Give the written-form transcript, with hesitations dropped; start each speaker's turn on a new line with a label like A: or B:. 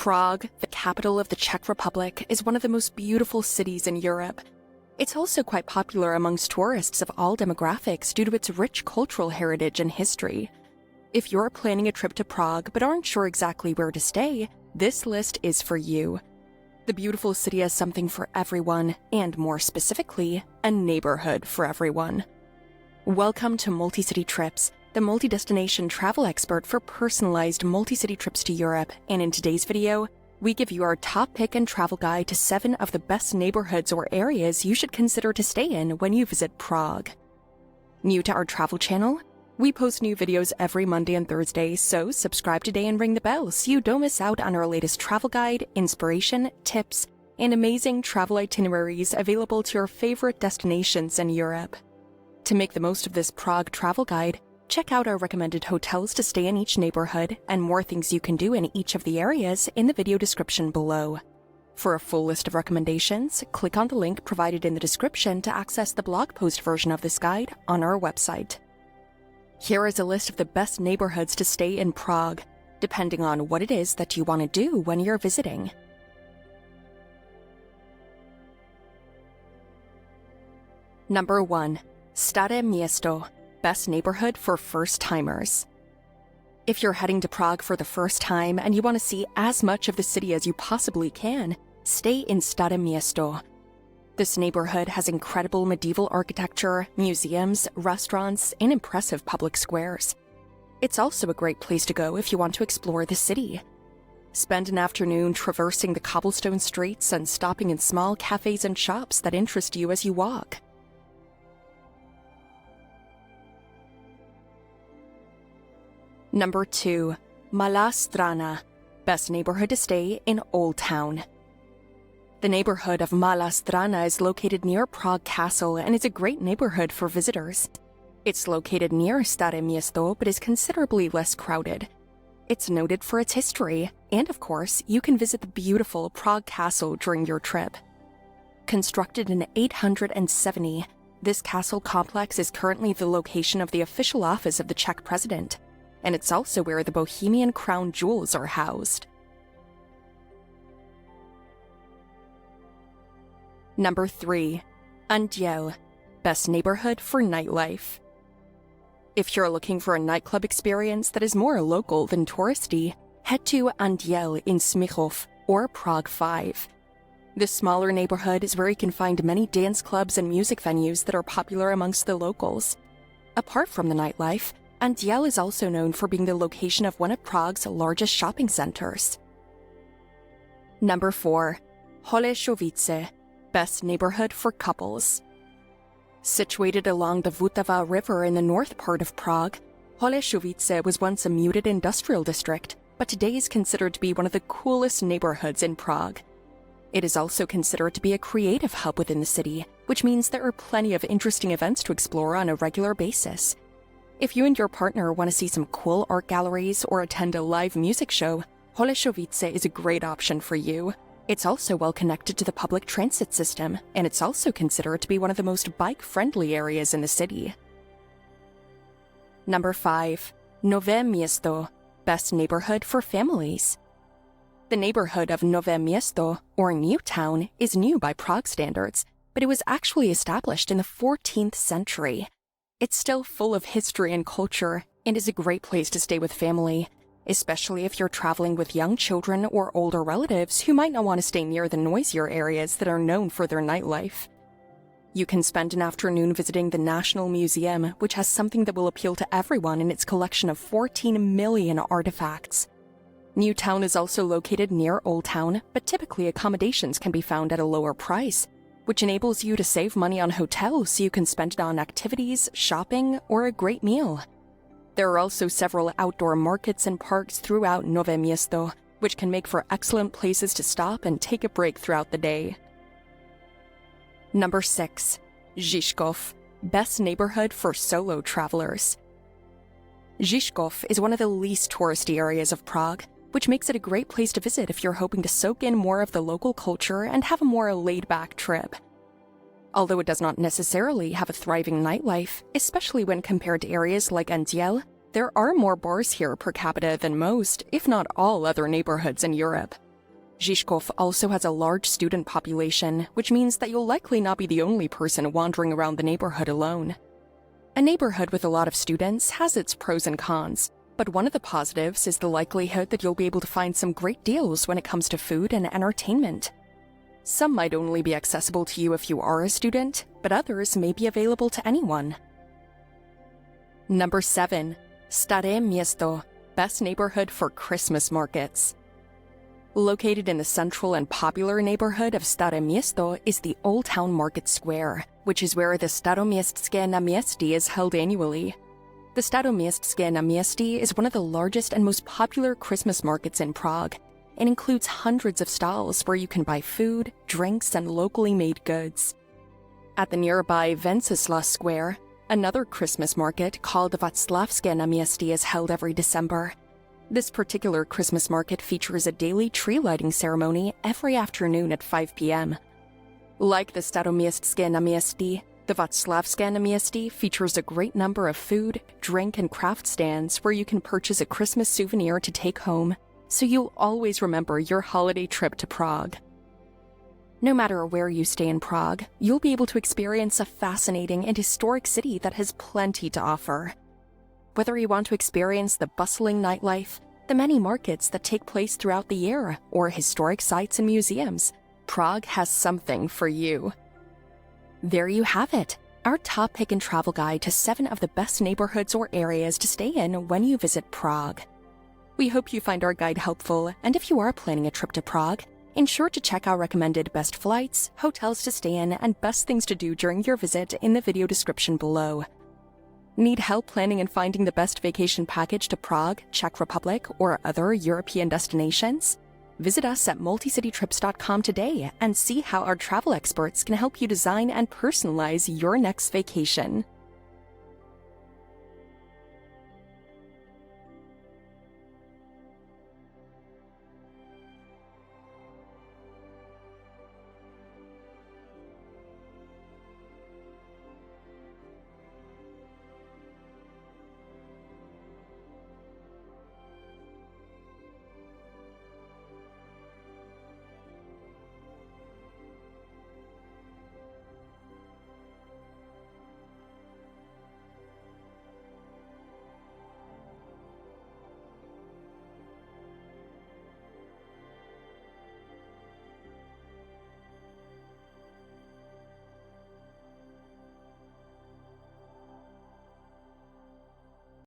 A: Prague, the capital of the Czech Republic, is one of the most beautiful cities in Europe. It's also quite popular amongst tourists of all demographics due to its rich cultural heritage and history. If you're planning a trip to Prague but aren't sure exactly where to stay, this list is for you. The beautiful city has something for everyone, and more specifically, a neighborhood for everyone. Welcome to MultiCityTrips, the multi-destination travel expert for personalized multi-city trips to Europe, and in today's video, we give you our top pick and travel guide to 7 of the best neighborhoods or areas you should consider to stay in when you visit Prague. New to our travel channel? We post new videos every Monday and Thursday, so subscribe today and ring the bell so you don't miss out on our latest travel guide, inspiration, tips, and amazing travel itineraries available to your favorite destinations in Europe. To make the most of this Prague travel guide, check out our recommended hotels to stay in each neighborhood and more things you can do in each of the areas in the video description below. For a full list of recommendations, click on the link provided in the description to access the blog post version of this guide on our website. Here is a list of the best neighborhoods to stay in Prague, depending on what it is that you want to do when you're visiting. Number 1. Staré Město. Best neighborhood for first-timers. If you're heading to Prague for the first time and you want to see as much of the city as you possibly can, stay in Staré Město. This neighborhood has incredible medieval architecture, museums, restaurants, and impressive public squares. It's also a great place to go if you want to explore the city. Spend an afternoon traversing the cobblestone streets and stopping in small cafes and shops that interest you as you walk. Number 2. Malá Strana. Best neighborhood to stay in Old Town. The neighborhood of Malá Strana is located near Prague Castle and is a great neighborhood for visitors. It's located near Staré Město but is considerably less crowded. It's noted for its history, and of course, you can visit the beautiful Prague Castle during your trip. Constructed in 870, this castle complex is currently the location of the official office of the Czech president, and it's also where the Bohemian crown jewels are housed. Number 3. Anděl. Best neighborhood for nightlife. If you're looking for a nightclub experience that is more local than touristy, head to Anděl in Smíchov or Prague 5. This smaller neighborhood is where you can find many dance clubs and music venues that are popular amongst the locals. Apart from the nightlife, Anděl is also known for being the location of one of Prague's largest shopping centers. Number 4. Holešovice. Best neighborhood for couples. Situated along the Vltava River in the north part of Prague, Holešovice was once a muted industrial district, but today is considered to be one of the coolest neighborhoods in Prague. It is also considered to be a creative hub within the city, which means there are plenty of interesting events to explore on a regular basis. If you and your partner want to see some cool art galleries or attend a live music show, Holešovice is a great option for you. It's also well connected to the public transit system, and it's also considered to be one of the most bike-friendly areas in the city. Number 5. Nové Město. Best neighborhood for families. The neighborhood of Nové Město, or New Town, is new by Prague standards, but it was actually established in the 14th century. It's still full of history and culture, and is a great place to stay with family, especially if you're traveling with young children or older relatives who might not want to stay near the noisier areas that are known for their nightlife. You can spend an afternoon visiting the National Museum, which has something that will appeal to everyone in its collection of 14 million artifacts. New Town is also located near Old Town, but typically accommodations can be found at a lower price, which enables you to save money on hotels so you can spend it on activities, shopping, or a great meal. There are also several outdoor markets and parks throughout Nové Město, which can make for excellent places to stop and take a break throughout the day. Number 6. Žižkov. Best neighborhood for solo travelers. Žižkov is one of the least touristy areas of Prague, which makes it a great place to visit if you're hoping to soak in more of the local culture and have a more laid-back trip. Although it does not necessarily have a thriving nightlife, especially when compared to areas like Anděl, there are more bars here per capita than most, if not all, other neighborhoods in Europe. Žižkov also has a large student population, which means that you'll likely not be the only person wandering around the neighborhood alone. A neighborhood with a lot of students has its pros and cons, but one of the positives is the likelihood that you'll be able to find some great deals when it comes to food and entertainment. Some might only be accessible to you if you are a student, but others may be available to anyone. Number 7. Staré Město, best neighborhood for Christmas markets. Located in the central and popular neighborhood of Staré Město is the Old Town Market Square, which is where the Staroměstské náměstí is held annually. The Staroměstské náměstí is one of the largest and most popular Christmas markets in Prague. It includes hundreds of stalls where you can buy food, drinks, and locally made goods. At the nearby Wenceslas Square, another Christmas market called the Václavské náměstí is held every December. This particular Christmas market features a daily tree lighting ceremony every afternoon at 5 p.m. Like the Staroměstské náměstí, the Václavské náměstí features a great number of food, drink, and craft stands where you can purchase a Christmas souvenir to take home, so you'll always remember your holiday trip to Prague. No matter where you stay in Prague, you'll be able to experience a fascinating and historic city that has plenty to offer. Whether you want to experience the bustling nightlife, the many markets that take place throughout the year, or historic sites and museums, Prague has something for you. There you have it, our top pick and travel guide to 7 of the best neighborhoods or areas to stay in when you visit Prague. We hope you find our guide helpful, and if you are planning a trip to Prague, ensure to check our recommended best flights, hotels to stay in, and best things to do during your visit in the video description below. Need help planning and finding the best vacation package to Prague, Czech Republic, or other European destinations? Visit us at MultiCityTrips.com today and see how our travel experts can help you design and personalize your next vacation.